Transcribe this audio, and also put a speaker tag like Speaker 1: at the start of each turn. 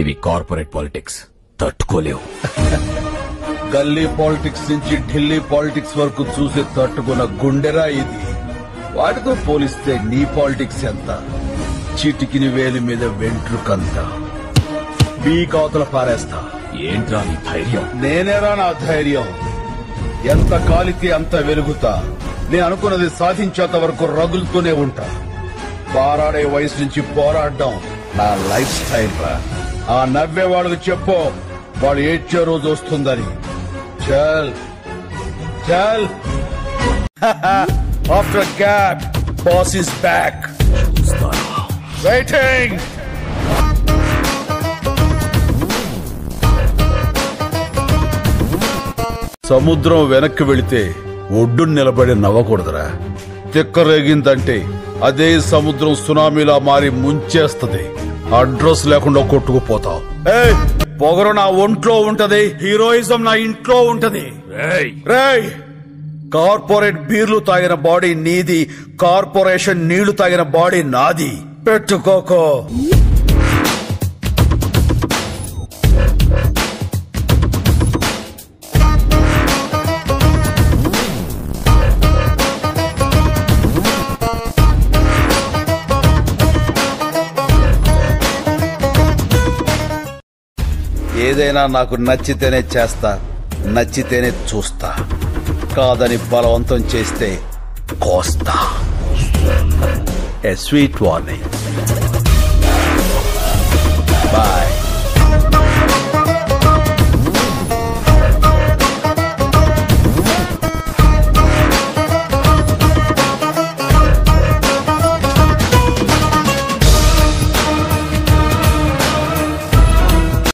Speaker 1: ఇవి corporate politics, తట్టుకోలేవు.
Speaker 2: గల్లీ politics నుంచి ఢిల్లీ పాలిటిక్స్ వరకు చూసి తట్టుకున్న గుండెరా ఇది. వాటితో పోలిస్తే నీ పాలిటిక్స్ ఎంత? చిటికిని వేలి మీద వెంట్రుకంత బీకావతల పారేస్తా.
Speaker 1: ఏంట్రా నీ ధైర్యం?
Speaker 2: నేనేరా నా ధైర్యం. ఎంత కాలితే అంత వెలుగుతా. నేను అనుకున్నది సాధించేంత వరకు రగులుతూనే ఉంటా. పోరాడే వయసు నుంచి పోరాడడం నా లైఫ్ స్టైల్ రా. ఆ నవ్వే వాళ్ళకి చెప్పు, వాళ్ళు ఏడ్చే రోజు వస్తుందని. చల్ చల్. After gap boss is back. Waiting. సముద్రం వెనక్కి వెళితే ఒడ్డు నిలబడి నవ్వకూడదురా. తిక్కరేగిందంటే అదే సముద్రం సునామీలా మారి ముంచేస్తది. అడ్రస్ లేకుండా కొట్టుకుపోతావు. పొగరు నా ఒంట్లో ఉంటది, హీరోయిజం నా ఇంట్లో ఉంటది. రేయ్, కార్పొరేట్ బీర్లు తాగిన బాడీ నీది, కార్పొరేషన్ నీళ్లు తాగిన బాడీ నాది. పెట్టుకోకో. ఏదైనా నాకు నచ్చితేనే చేస్తా, నచ్చితేనే చూస్తా. కాదని బలవంతం చేస్తే కోస్తా. ఏ స్వీట్ వార్నింగ్.